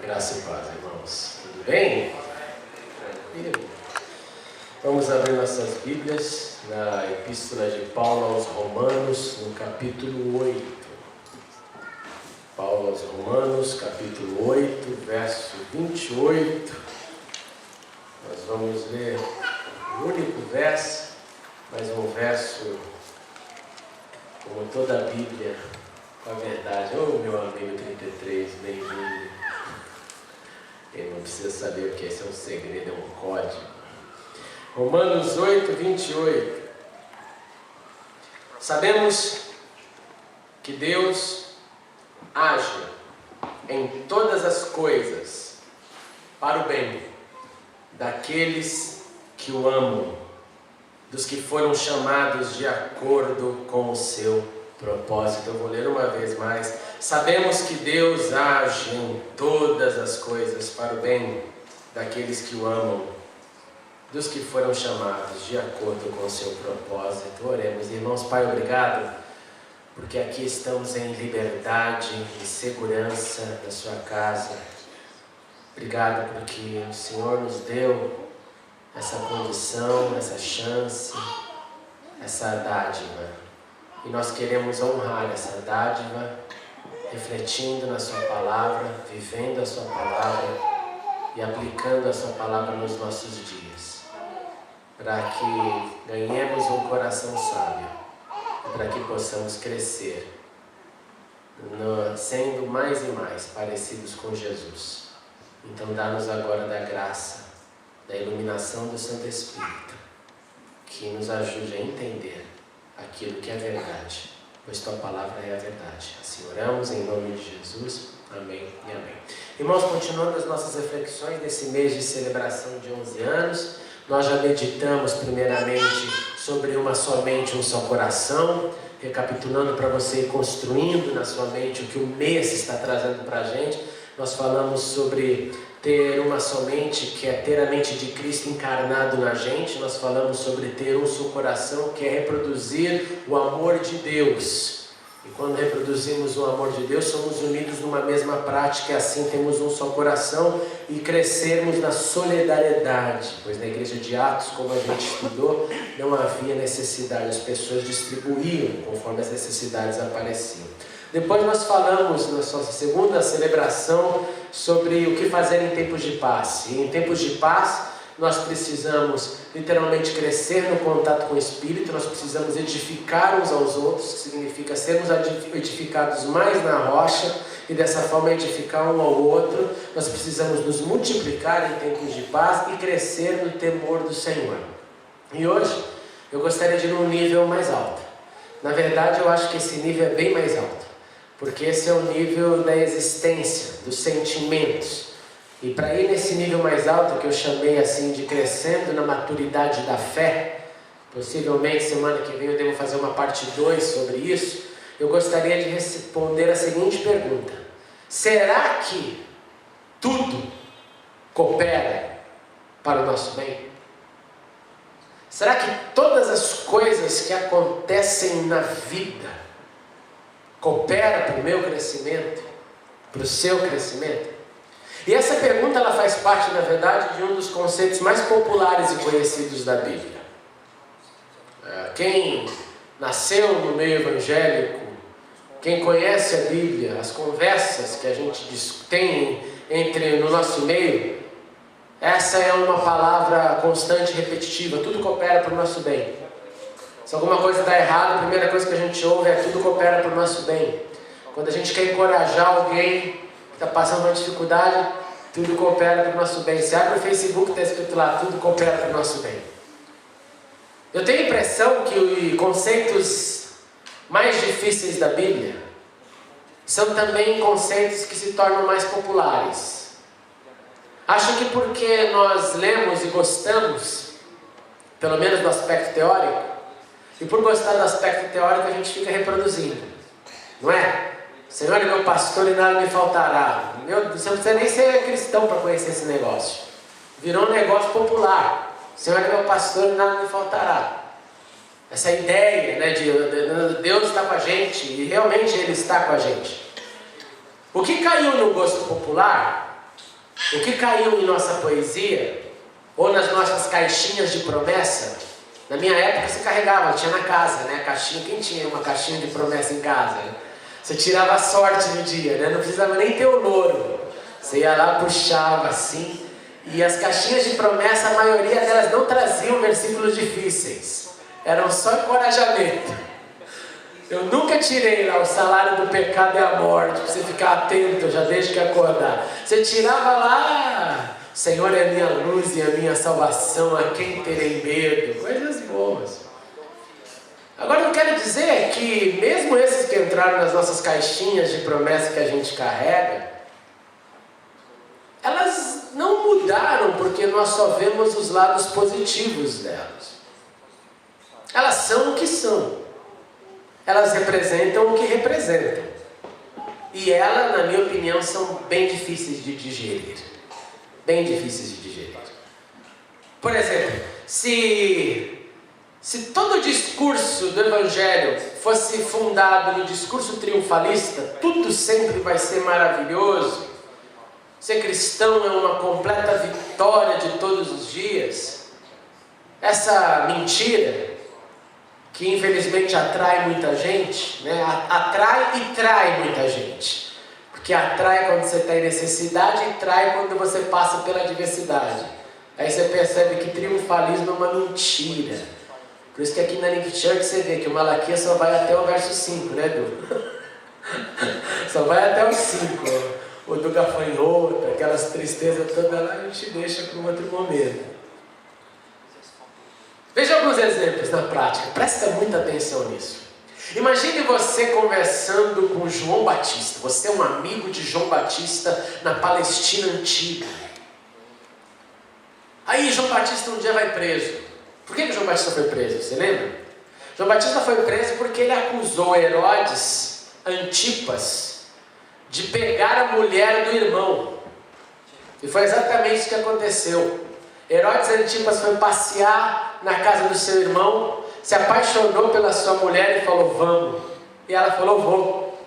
Graça e paz, irmãos. Tudo bem? Tranquilo? Vamos abrir nossas Bíblias na Epístola de Paulo aos Romanos, no capítulo 8. Paulo aos Romanos, capítulo 8, verso 28. Nós vamos ler o único verso, mas um verso, como toda a Bíblia, com a verdade. Oh, meu amigo 33, bem-vindo. Ele não precisa saber o que é, esse é um segredo, é um código. Romanos 8, 28. Sabemos que Deus age em todas as coisas para o bem daqueles que o amam, dos que foram chamados de acordo com o seu propósito. Eu vou ler uma vez mais. Sabemos que Deus age em todas as coisas para o bem daqueles que o amam, dos que foram chamados de acordo com o seu propósito. Oremos. Irmãos, Pai, obrigado, porque aqui estamos em liberdade e segurança da sua casa. Obrigado porque o Senhor nos deu essa condição, essa chance, essa dádiva. E nós queremos honrar essa dádiva, refletindo na sua palavra, vivendo a sua palavra e aplicando a sua palavra nos nossos dias, para que ganhemos um coração sábio, para que possamos crescer, sendo mais e mais parecidos com Jesus. Então dá-nos agora da graça, da iluminação do Santo Espírito, que nos ajude a entender aquilo que é verdade, pois tua palavra é a verdade. Assim oramos em nome de Jesus. Amém e amém. Irmãos, continuando as nossas reflexões nesse mês de celebração de 11 anos, nós já meditamos primeiramente sobre uma só mente, um só coração, recapitulando para você ir construindo na sua mente o que o mês está trazendo para a gente. Nós falamos sobre ter uma só mente, que é ter a mente de Cristo encarnado na gente. Nós falamos sobre ter um só coração, que é reproduzir o amor de Deus. E quando reproduzimos o amor de Deus, somos unidos numa mesma prática, e assim temos um só coração e crescermos na solidariedade. Pois na igreja de Atos, como a gente estudou, não havia necessidade, as pessoas distribuíam conforme as necessidades apareciam. Depois nós falamos na nossa segunda celebração sobre o que fazer em tempos de paz. E em tempos de paz nós precisamos literalmente crescer no contato com o Espírito, nós precisamos edificar uns aos outros, que significa sermos edificados mais na rocha e dessa forma edificar um ao outro. Nós precisamos nos multiplicar em tempos de paz e crescer no temor do Senhor. E hoje eu gostaria de ir num nível mais alto. Na verdade, eu acho que esse nível é bem mais alto, porque esse é o nível da existência, dos sentimentos. E para ir nesse nível mais alto, que eu chamei assim de crescendo na maturidade da fé, possivelmente semana que vem eu devo fazer uma parte 2 sobre isso, eu gostaria de responder a seguinte pergunta: será que tudo coopera para o nosso bem? Será que todas as coisas que acontecem na vida cooperam para o meu crescimento, para o seu crescimento? E essa pergunta ela faz parte, na verdade, de um dos conceitos mais populares e conhecidos da Bíblia. Quem nasceu no meio evangélico, quem conhece a Bíblia, as conversas que a gente tem no nosso meio, essa é uma palavra constante e repetitiva: tudo coopera para o nosso bem. Se alguma coisa está errada, a primeira coisa que a gente ouve é tudo coopera para o nosso bem. Quando a gente quer encorajar alguém que está passando uma dificuldade, tudo coopera para o nosso bem. Se abre o Facebook, está escrito lá: tudo coopera para o nosso bem. Eu tenho a impressão que os conceitos mais difíceis da Bíblia são também conceitos que se tornam mais populares. Acho que porque nós lemos e gostamos, pelo menos do aspecto teórico, e por gostar do aspecto teórico a gente fica reproduzindo, não é? Senhor é meu pastor e nada me faltará. Você não precisa nem ser cristão para conhecer esse negócio. Virou um negócio popular. Senhor é meu pastor e nada me faltará. Essa ideia, né, de Deus está com a gente, e realmente Ele está com a gente. O que caiu no gosto popular O que caiu em nossa poesia, ou nas nossas caixinhas de promessa, na minha época se carregava, tinha na casa, né? Caixinha, quem tinha uma caixinha de promessa em casa? Né? Você tirava a sorte no dia, né? Não precisava nem ter o louro. Você ia lá, puxava assim. E as caixinhas de promessa, a maioria delas não traziam versículos difíceis. Eram só encorajamento. Eu nunca tirei lá o salário do pecado é a morte, para você ficar atento já desde que acordar. Você tirava lá, Senhor é a minha luz e a minha salvação, a quem terei medo. Coisas boas. Agora eu quero dizer que mesmo esses que entraram nas nossas caixinhas de promessa que a gente carrega, elas não mudaram porque nós só vemos os lados positivos delas. Elas são o que são. Elas representam o que representam. E elas, na minha opinião, são bem difíceis de digerir. Bem difíceis de digerir. Por exemplo, se todo o discurso do Evangelho fosse fundado no discurso triunfalista, tudo sempre vai ser maravilhoso, ser cristão é uma completa vitória de todos os dias, essa mentira, que infelizmente atrai muita gente, né? Atrai e trai muita gente. Porque atrai quando você está em necessidade e trai quando você passa pela adversidade. Aí você percebe que triunfalismo é uma mentira. Por isso que aqui na Link Church você vê que o Malaquias só vai até o verso 5, né, Du? Só vai até o 5. O do gafanhoto, aquelas tristezas todas lá, a gente deixa para um outro momento. Veja alguns exemplos na prática, presta muita atenção nisso. Imagine você conversando com João Batista. Você é um amigo de João Batista na Palestina antiga. Aí João Batista um dia vai preso. Por que João Batista foi preso? Você lembra? João Batista foi preso porque ele acusou Herodes Antipas de pegar a mulher do irmão. E foi exatamente isso que aconteceu. Herodes Antipas foi passear na casa do seu irmão, se apaixonou pela sua mulher e falou, vamos. E ela falou, vou.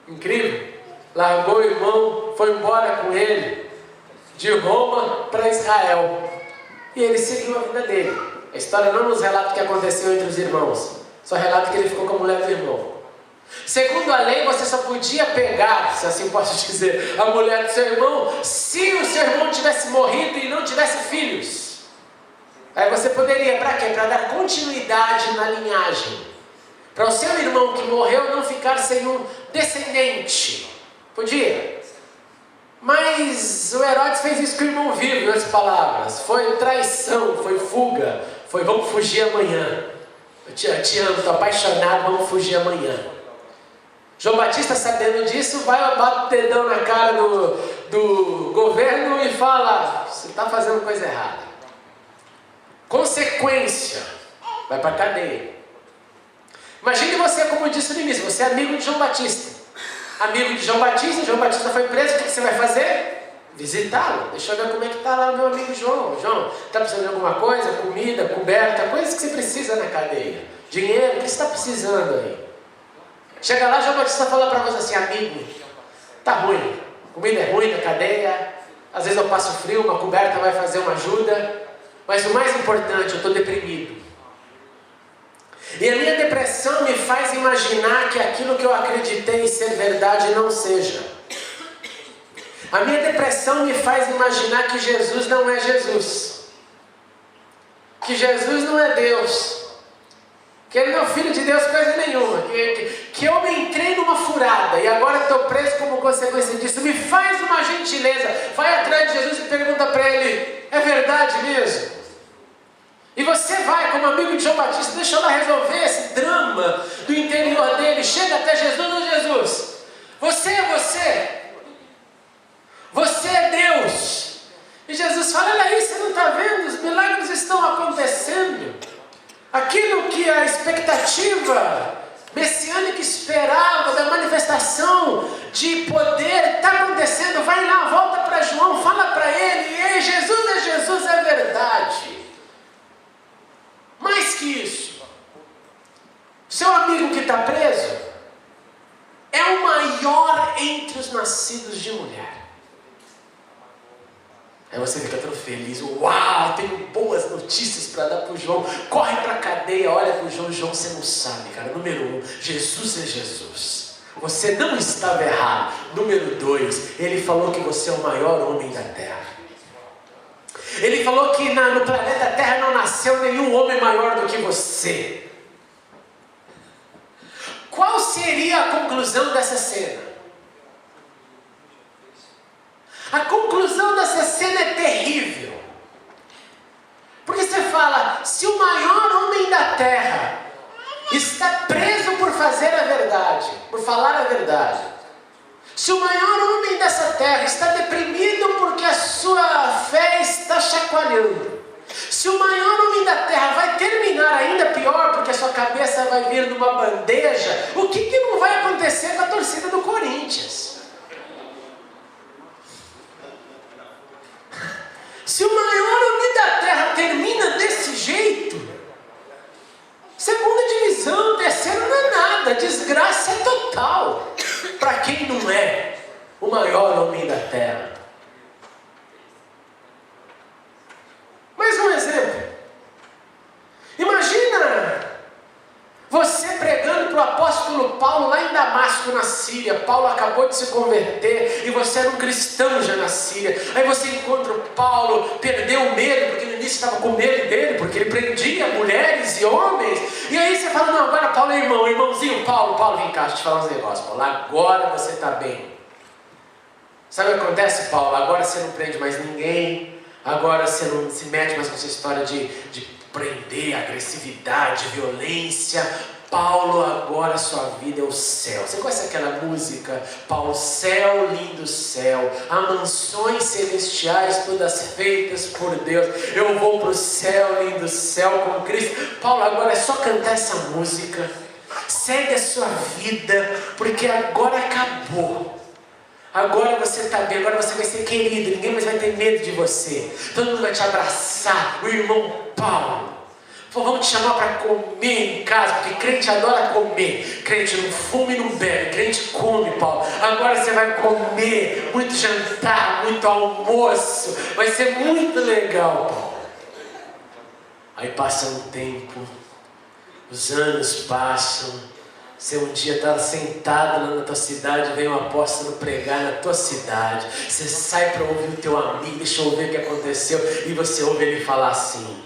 Incrível. Largou o irmão, foi embora com ele, de Roma para Israel. E ele seguiu a vida dele. A história não nos relata o que aconteceu entre os irmãos, só relata que ele ficou com a mulher do irmão. Segundo a lei, você só podia pegar, se assim posso dizer, a mulher do seu irmão, se o seu irmão tivesse morrido e não tivesse filhos. Aí você poderia, para quê? Para dar continuidade na linhagem. Para o seu irmão que morreu não ficar sem um descendente. Podia. Mas o Herodes fez isso com o irmão vivo, em outras palavras. Foi traição, foi fuga, foi vamos fugir amanhã. Eu te amo, estou apaixonado, vamos fugir amanhã. João Batista, sabendo disso, vai bater o dedão na cara do governo e fala, você está fazendo coisa errada. Consequência, vai para a cadeia. Imagine você, como eu disse no início, você é amigo de João Batista. Amigo de João Batista foi preso, o que você vai fazer? Visitá-lo. Deixa eu ver como é que está lá o meu amigo João. João, está precisando de alguma coisa? Comida, coberta, coisas que você precisa na cadeia. Dinheiro, o que você está precisando aí? Chega lá, João Batista fala para você assim, amigo, tá ruim, comida é ruim na cadeia, às vezes eu passo frio, uma coberta vai fazer uma ajuda, mas o mais importante, eu estou deprimido. E a minha depressão me faz imaginar que aquilo que eu acreditei ser verdade não seja. A minha depressão me faz imaginar que Jesus não é Jesus, que Jesus não é Deus, que ele não é filho de Deus coisa nenhuma, que eu me entrei numa furada e agora estou preso como consequência disso. Me faz uma gentileza, vai atrás de Jesus e pergunta para ele, é verdade mesmo? E você vai como amigo de João Batista, deixa eu lá resolver esse drama do interior dele, chega até Jesus, ô Jesus, você é você, você é Deus. E Jesus fala, olha aí, você não está vendo, os milagres estão acontecendo. Aquilo que a expectativa messiânica esperava da manifestação de poder está acontecendo. Vai lá, volta para João, fala para ele, ei, Jesus, é verdade. Mais que isso, seu amigo que está preso é o maior entre os nascidos de mulher. Aí você fica todo feliz, uau, tenho boas notícias para dar para o João. Corre para a cadeia, olha para o João, João, você não sabe, cara. Número 1, Jesus é Jesus. Você não estava errado. Número 2, ele falou que você é o maior homem da terra. Ele falou que no planeta Terra não nasceu nenhum homem maior do que você. Qual seria a conclusão dessa cena? A conclusão dessa cena é terrível. Porque você fala, se o maior homem da terra está preso por fazer a verdade, por falar a verdade, se o maior homem dessa terra está deprimido porque a sua fé está chacoalhando, se o maior homem da terra vai terminar ainda pior porque a sua cabeça vai vir numa bandeja, o que não vai acontecer com a torcida do Corinthians? Se o maior homem da terra termina desse jeito, segunda divisão, terceiro não é nada, desgraça é total para quem não é o maior homem da terra. Mais um exemplo. Imagina você pregando para o apóstolo Paulo lá em Damasco, na Síria. Paulo acabou de se converter e você era um cristão já na Síria. Aí você encontra o Paulo, perdeu o medo, porque no início estava com medo dele, porque ele prendia mulheres e homens. E aí você fala, não, agora Paulo é irmãozinho Paulo, vem cá, deixa eu te falar uns negócios, Paulo. Agora você está bem. Sabe o que acontece, Paulo? Agora você não prende mais ninguém. Agora você não se mete mais com essa história de prender, agressividade, violência. Paulo, agora sua vida é o céu. Você conhece aquela música? Paulo, céu, lindo céu, há mansões celestiais todas feitas por Deus. Eu vou para o céu, lindo céu com Cristo. Paulo, agora é só cantar essa música. Segue a sua vida, porque agora acabou. Agora você está bem, agora você vai ser querido, ninguém mais vai ter medo de você. Todo mundo vai te abraçar, o irmão Paulo. Pô, vamos te chamar para comer em casa, porque crente adora comer. Crente não fuma e não bebe, crente come, Paulo. Agora você vai comer, muito jantar, muito almoço. Vai ser muito legal, Paulo. Aí passa um tempo, os anos passam. Você um dia está sentado lá na tua cidade, vem um apóstolo pregar na tua cidade. Você sai para ouvir o teu amigo, deixa eu ver o que aconteceu. E você ouve ele falar assim: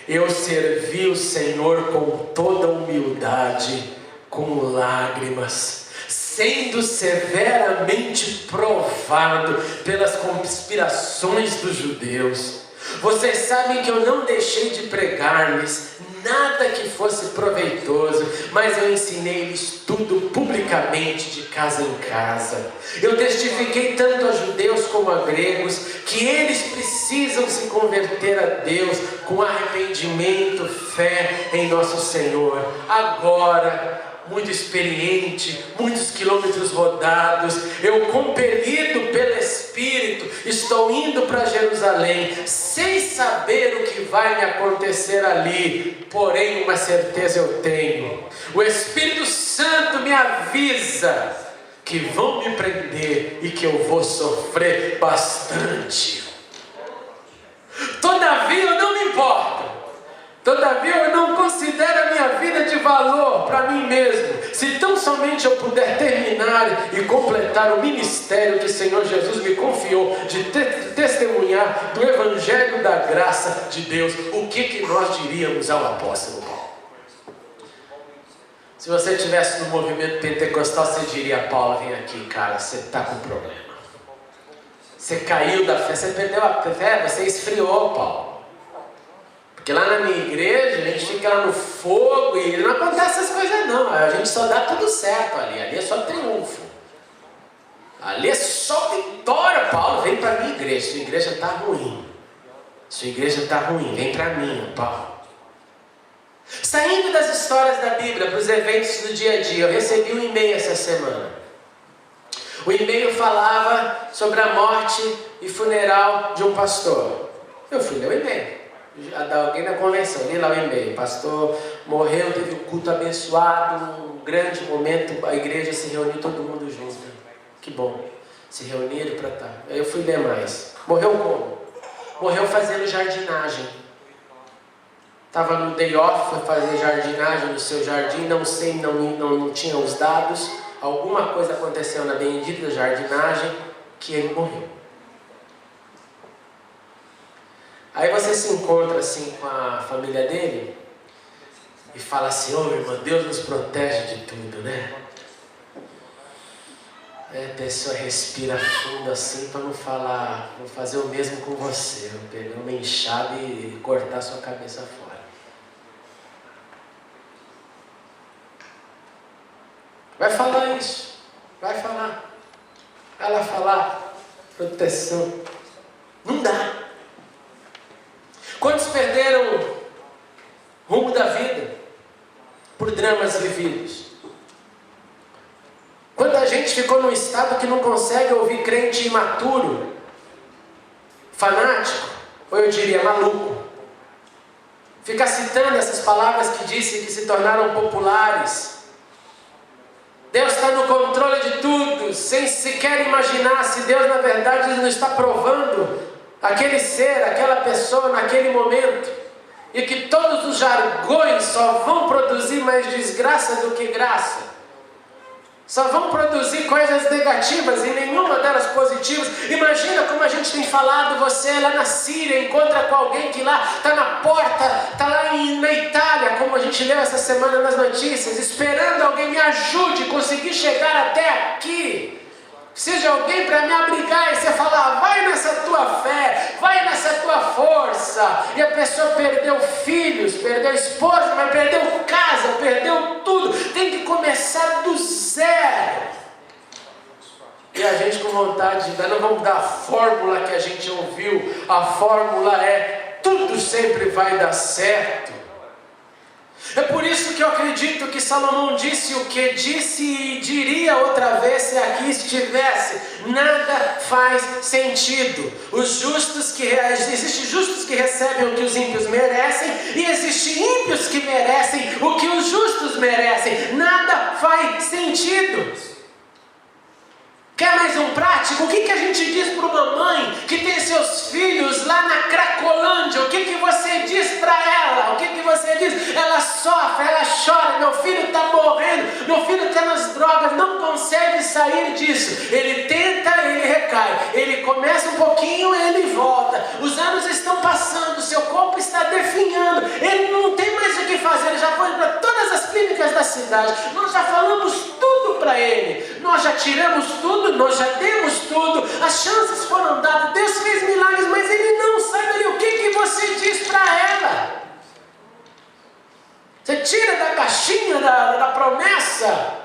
eu servi o Senhor com toda humildade, com lágrimas, sendo severamente provado pelas conspirações dos judeus. Vocês sabem que eu não deixei de pregar-lhes nada que fosse proveitoso, mas eu ensinei-lhes tudo publicamente, de casa em casa. Eu testifiquei tanto a judeus como a gregos que eles precisam se converter a Deus com arrependimento, fé em nosso Senhor. Agora, muito experiente, muitos quilômetros rodados, eu, compelido pelo Espírito, estou indo para Jerusalém, sem saber o que vai me acontecer ali. Porém, uma certeza eu tenho: o Espírito Santo me avisa que vão me prender e que eu vou sofrer bastante. Todavia eu não me importo. Todavia eu não considero a minha vida de valor para mim mesmo, se tão somente eu puder terminar e completar o ministério que o Senhor Jesus me confiou, de testemunhar do Evangelho da graça de Deus. O que nós diríamos ao apóstolo Paulo? Se você estivesse no movimento pentecostal, você diria: Paulo, vem aqui, cara, você está com problema. Você caiu da fé, você perdeu a fé, você esfriou, Paulo. Porque lá na minha igreja, a gente fica lá no fogo e não acontece essas coisas não. A gente só dá tudo certo ali é só triunfo. Ali é só vitória, Paulo. Vem para a minha igreja, sua igreja está ruim. Sua igreja está ruim, vem para mim, Paulo. Saindo das histórias da Bíblia para os eventos do dia a dia, eu recebi um e-mail essa semana. O e-mail falava sobre a morte e funeral de um pastor. Eu fui ler o e-mail. Alguém na convenção, li lá o e-mail: pastor morreu, teve um culto abençoado, um grande momento, a igreja se reuniu, todo mundo junto. Que bom, se reuniram para estar. Aí eu fui ler mais. Morreu como? Morreu fazendo jardinagem. Estava no day off, foi fazer jardinagem no seu jardim, não sei, não tinha os dados. Alguma coisa aconteceu na bendita jardinagem que ele morreu. Aí você se encontra assim com a família dele e fala assim: ô irmã, Deus nos protege de tudo, né? A pessoa respira fundo assim para não falar, vou fazer o mesmo com você, vou pegar uma enxada e cortar sua cabeça fora. Vai falar isso, vai falar. Ela falar proteção. Não dá. Quantos perderam o rumo da vida por dramas vividos? Quanta gente ficou num estado que não consegue ouvir crente imaturo, fanático, ou eu diria maluco, ficar citando essas palavras que disse que se tornaram populares. Deus está no controle de tudo, sem sequer imaginar se Deus na verdade não está provando aquele ser, aquela pessoa naquele momento, e que todos os jargões só vão produzir mais desgraça do que graça. Só vão produzir coisas negativas e nenhuma delas positivas. Imagina como a gente tem falado, você lá na Síria, encontra com alguém que lá está na porta, está lá na Itália, como a gente leu essa semana nas notícias, esperando alguém me ajude a conseguir chegar até aqui. Precisa de alguém para me abrigar, e você fala, vai nessa tua fé, vai nessa tua força. E a pessoa perdeu filhos, perdeu esposa, mas perdeu casa, perdeu tudo. Tem que começar do zero. E a gente com vontade de dar, não vamos dar a fórmula que a gente ouviu. A fórmula é, tudo sempre vai dar certo. É por isso que eu acredito que Salomão disse o que disse e diria outra vez se aqui estivesse. Nada faz sentido. Existem justos que recebem o que os ímpios merecem, e existem ímpios que merecem o que os justos merecem. Nada faz sentido. Quer mais um prático? O que a gente diz para uma mãe que tem seus filhos lá na Cracolândia? O que você diz para ela? O que você diz? Ela sofre, ela chora, meu filho está morrendo, meu filho está nas drogas, não consegue sair disso. Ele tenta, ele recai, ele começa um pouquinho, ele volta. Os anos estão passando, seu corpo está definhando, ele não tem mais o que fazer, ele já foi para todas as clínicas da cidade, nós já falamos tudo para ele, nós já tiramos tudo, nós já demos tudo, as chances foram dadas, Deus fez milagres, mas ele não sabe o que você diz para ela. Você tira da caixinha da promessa,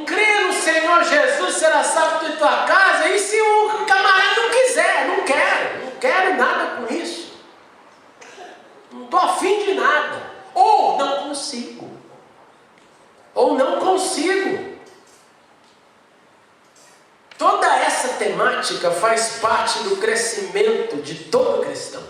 crê no Senhor Jesus será salvo de tua casa, e se o camarada não quiser, não quero nada com isso, não estou afim de nada, ou não consigo. Toda essa temática faz parte do crescimento de todo cristão.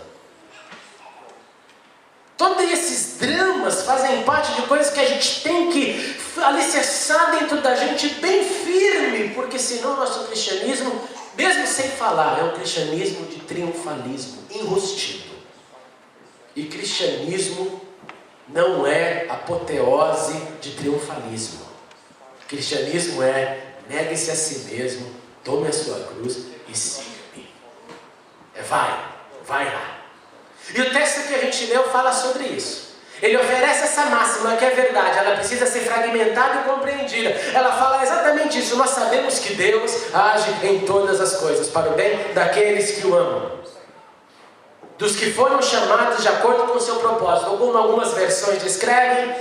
Todos esses dramas fazem parte de coisas que a gente tem que alicerçar dentro da gente bem firme, porque senão nosso cristianismo, mesmo sem falar, é um cristianismo de triunfalismo, enrustido. E cristianismo não é apoteose de triunfalismo. Cristianismo é negue-se a si mesmo, tome a sua cruz e siga-me. Vai lá. E o texto que a gente leu fala sobre isso. Ele oferece essa máxima que é verdade, ela precisa ser fragmentada e compreendida. Ela fala exatamente isso. Nós sabemos que Deus age em todas as coisas para o bem daqueles que o amam, dos que foram chamados de acordo com o seu propósito. Como algumas versões descrevem,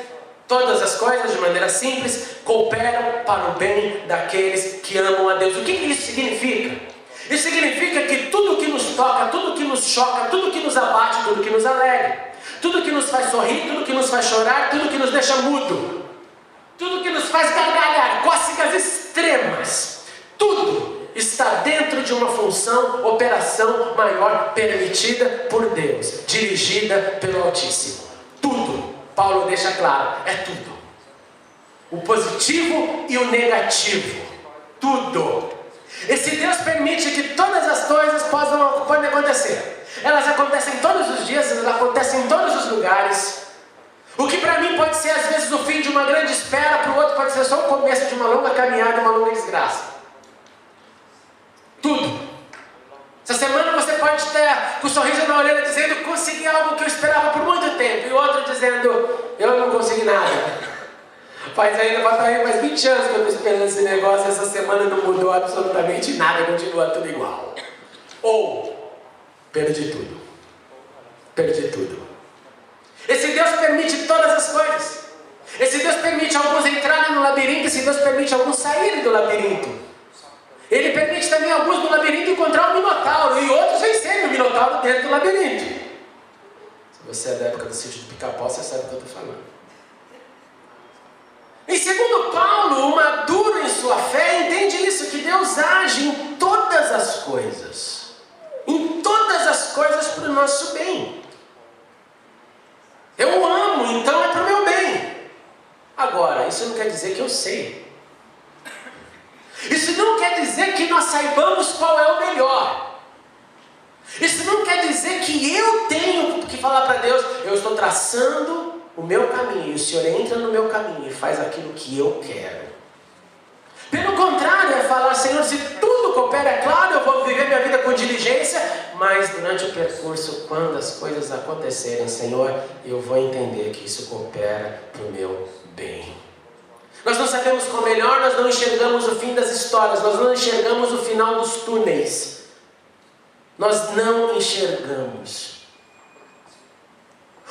todas as coisas, de maneira simples, cooperam para o bem daqueles que amam a Deus. O que isso significa? Isso significa que tudo que nos toca, tudo que nos choca, tudo que nos abate, tudo que nos alegra, tudo que nos faz sorrir, tudo que nos faz chorar, tudo que nos deixa mudo, tudo que nos faz gargalhar, cócegas extremas, tudo está dentro de uma função, operação maior, permitida por Deus, dirigida pelo Altíssimo. Tudo. Paulo deixa claro, é tudo. O positivo e o negativo. Tudo. Esse Deus permite que todas as coisas podem acontecer. Elas acontecem todos os dias, elas acontecem em todos os lugares. O que para mim pode ser às vezes o fim de uma grande espera, para o outro pode ser só o começo de uma longa caminhada, uma longa desgraça. Tudo. Essa semana você pode estar com um sorriso na orelha dizendo: consegui algo que eu esperava por muito tempo. E o outro dizendo: eu não consegui nada. Faz 20 anos que eu estou esperando esse negócio. Essa semana não mudou absolutamente nada. Continua tudo igual. Ou, perdi tudo. Perdi tudo. Esse Deus permite todas as coisas. Esse Deus permite alguns entrarem no labirinto. Esse Deus permite alguns saírem do labirinto. Ele permite também alguns no labirinto encontrar o Minotauro e outros vencerem o Minotauro dentro do labirinto. Se você é da época do sítio do Pica-Pau, você sabe o que eu estou falando. E segundo Paulo, o maduro em sua fé entende isso, que Deus age em todas as coisas. Em todas as coisas para o nosso bem. Eu amo, então é para o meu bem. Agora, isso não quer dizer que eu sei. Isso não quer dizer que nós saibamos qual é o melhor. Isso não quer dizer que eu tenho que falar para Deus: eu estou traçando o meu caminho, e o Senhor entra no meu caminho e faz aquilo que eu quero. Pelo contrário, é falar: Senhor, se tudo coopera, é claro, eu vou viver minha vida com diligência, mas durante o percurso, quando as coisas acontecerem, Senhor, eu vou entender que isso coopera para o meu bem. Nós não sabemos qual é melhor, nós não enxergamos o fim das histórias, nós não enxergamos o final dos túneis. Nós não enxergamos.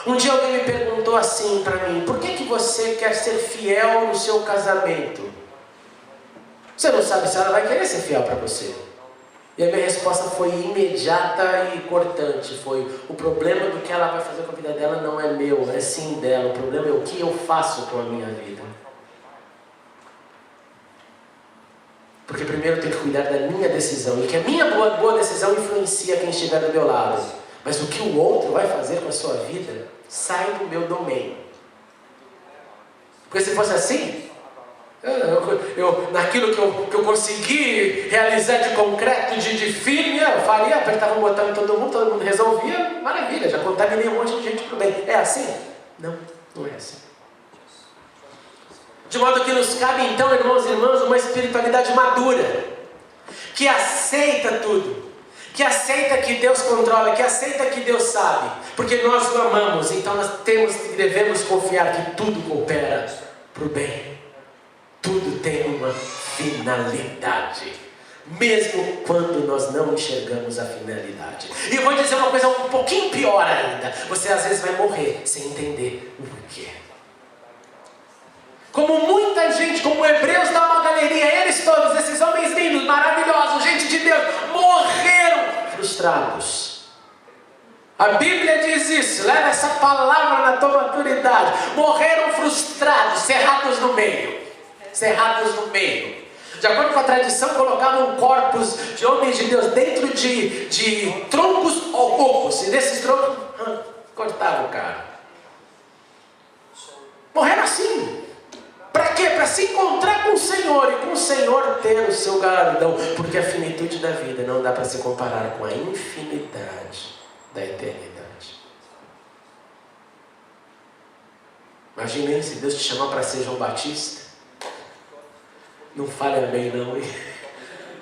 Um dia alguém me perguntou assim para mim: por que você quer ser fiel no seu casamento? Você não sabe se ela vai querer ser fiel para você. E a minha resposta foi imediata e cortante. Foi: o problema do que ela vai fazer com a vida dela não é meu, é sim dela. O problema é o que eu faço com a minha vida. Porque primeiro eu tenho que cuidar da minha decisão. E que a minha boa decisão influencia quem estiver do meu lado. Mas o que o outro vai fazer com a sua vida sai do meu domínio. Porque se fosse assim, naquilo que eu consegui realizar de concreto, de firme, eu faria, apertava um botão em todo mundo resolvia, maravilha, já contaminei um monte de gente pro bem. É assim? Não, não é assim. De modo que nos cabe então, irmãos e irmãs, uma espiritualidade madura, que aceita tudo, que aceita que Deus controla, que aceita que Deus sabe, porque nós o amamos, então nós devemos confiar que tudo coopera para o bem, tudo tem uma finalidade, mesmo quando nós não enxergamos a finalidade. E eu vou dizer uma coisa um pouquinho pior ainda: você às vezes vai morrer sem entender o porquê. Como muita gente, como Hebreus dá uma galeria, eles todos, esses homens lindos, maravilhosos, gente de Deus, morreram frustrados. A Bíblia diz isso, leva essa palavra na tua maturidade. Morreram frustrados, cerrados no meio. Cerrados no meio. De acordo com a tradição, colocavam corpos de homens de Deus dentro de troncos ocos. E desses troncos, cortavam o cara. Morreram assim. Para quê? Para se encontrar com o Senhor e com o Senhor ter o seu galardão. Porque a finitude da vida não dá para se comparar com a infinidade da eternidade. Imaginem se Deus te chamar para ser João Batista. Não fale amém não, hein?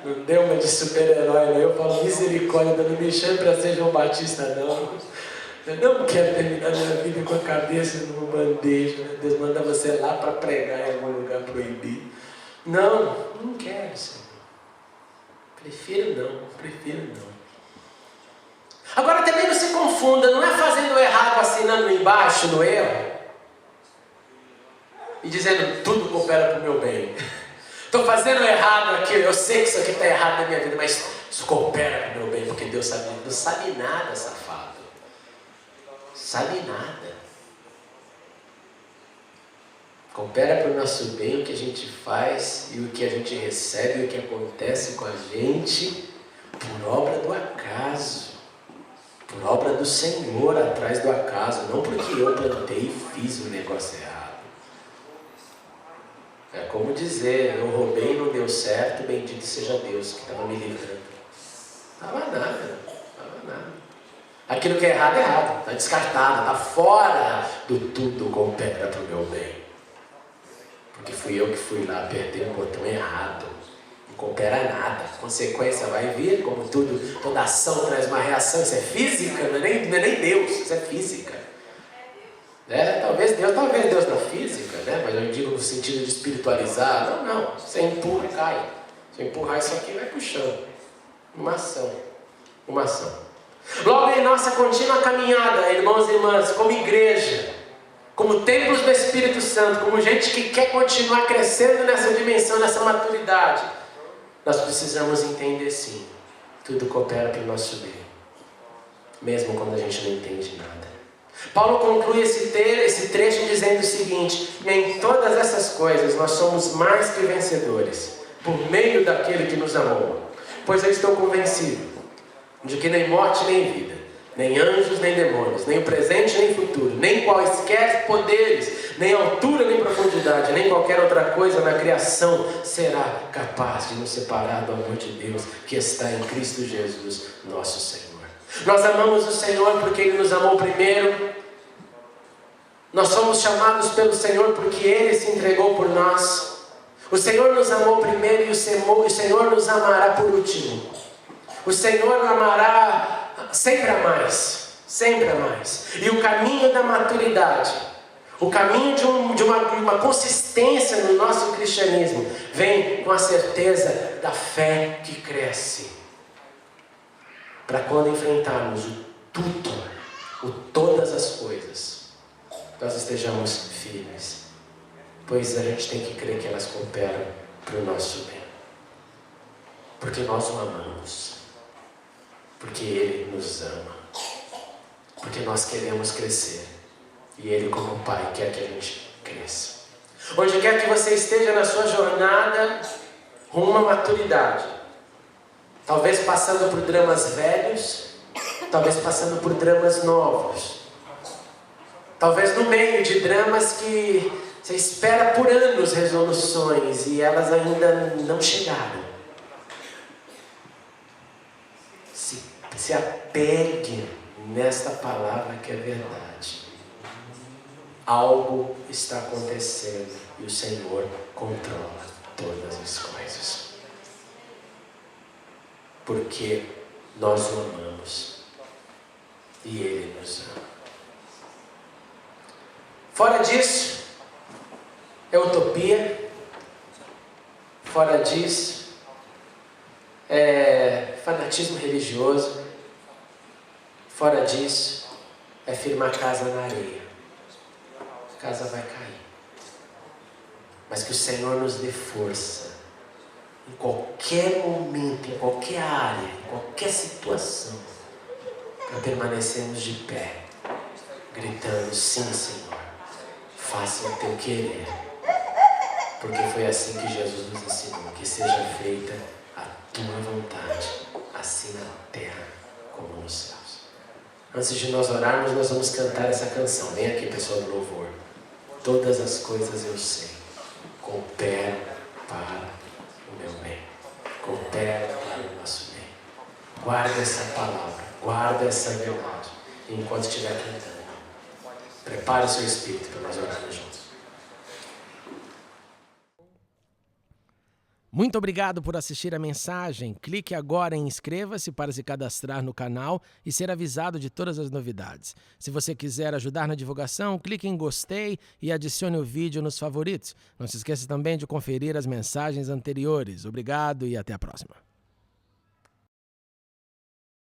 Não dê uma de super-herói, não. Eu falo misericórdia, não me chame para ser João Batista não. Eu não quero terminar minha vida com a cabeça numa bandeja. Deus manda você lá para pregar em algum lugar proibido. Não quero, Senhor. Prefiro não. Agora também não se confunda, não é fazendo errado, assinando embaixo no erro e dizendo tudo coopera para o meu bem. Estou fazendo errado aqui, eu sei que isso aqui está errado na minha vida, mas isso coopera para o meu bem, porque Deus sabe. Não sabe nada, safado. Sabe nada. Coopera para o nosso bem o que a gente faz e o que a gente recebe, o que acontece com a gente, por obra do acaso, por obra do Senhor atrás do acaso, não porque eu plantei e fiz o negócio errado. como dizer, eu roubei e não deu certo, bendito seja Deus que estava me livrando. Estava nada. Aquilo que é errado, está descartado, está fora do tudo coopera para o meu bem. Porque fui eu que fui lá, apertei o botão errado. Não coopera nada. A consequência vai vir, como tudo, toda ação traz uma reação. Isso é física, não é nem Deus, isso é física. Talvez Deus na física, mas eu digo no sentido de espiritualizar. Não, você empurra e cai. Se eu empurrar isso aqui, vai para o chão. Uma ação. Logo em nossa contínua caminhada, irmãos e irmãs, como igreja, como templos do Espírito Santo, como gente que quer continuar crescendo nessa dimensão, nessa maturidade, nós precisamos entender sim, tudo coopera para o nosso bem, mesmo quando a gente não entende nada. Paulo conclui esse trecho dizendo o seguinte: em todas essas coisas nós somos mais que vencedores, por meio daquele que nos amou. Pois eu estou convencido de que nem morte nem vida, nem anjos nem demônios, nem o presente nem o futuro, nem quaisquer poderes, nem altura nem profundidade, nem qualquer outra coisa na criação será capaz de nos separar do amor de Deus que está em Cristo Jesus, nosso Senhor. Nós amamos o Senhor porque Ele nos amou primeiro. Nós somos chamados pelo Senhor porque Ele se entregou por nós. O Senhor nos amou primeiro e o Senhor nos amará por último. O Senhor amará sempre a mais, sempre a mais. E o caminho da maturidade, o caminho de uma consistência no nosso cristianismo, vem com a certeza da fé que cresce. Para quando enfrentarmos o tudo, o todas as coisas, nós estejamos firmes. Pois a gente tem que crer que elas cooperam para o nosso bem. Porque nós o amamos. Porque Ele nos ama. Porque nós queremos crescer. E Ele, como Pai, quer que a gente cresça. Onde quer que você esteja na sua jornada rumo à maturidade, talvez passando por dramas velhos, talvez passando por dramas novos, talvez no meio de dramas que você espera por anos resoluções e elas ainda não chegaram. Se apegue nesta palavra que é verdade. Algo está acontecendo e o Senhor controla todas as coisas. Porque nós o amamos e Ele nos ama. Fora disso, é utopia. Fora disso, é fanatismo religioso. Fora disso, é firmar a casa na areia. A casa vai cair. Mas que o Senhor nos dê força, em qualquer momento, em qualquer área, em qualquer situação, para permanecermos de pé, gritando: sim, Senhor, faça o teu querer. Porque foi assim que Jesus nos ensinou, que seja feita a tua vontade, assim na terra como nos céus. Antes de nós orarmos, nós vamos cantar essa canção. Vem aqui, pessoal do louvor. Todas as coisas eu sei, cooperam para o meu bem, cooperam para o nosso bem. Guarda essa palavra, guarda essa verdade, enquanto estiver cantando. Prepare o seu espírito para nós orarmos juntos. Muito obrigado por assistir a mensagem. Clique agora em inscreva-se para se cadastrar no canal e ser avisado de todas as novidades. Se você quiser ajudar na divulgação, clique em gostei e adicione o vídeo nos favoritos. Não se esqueça também de conferir as mensagens anteriores. Obrigado e até a próxima.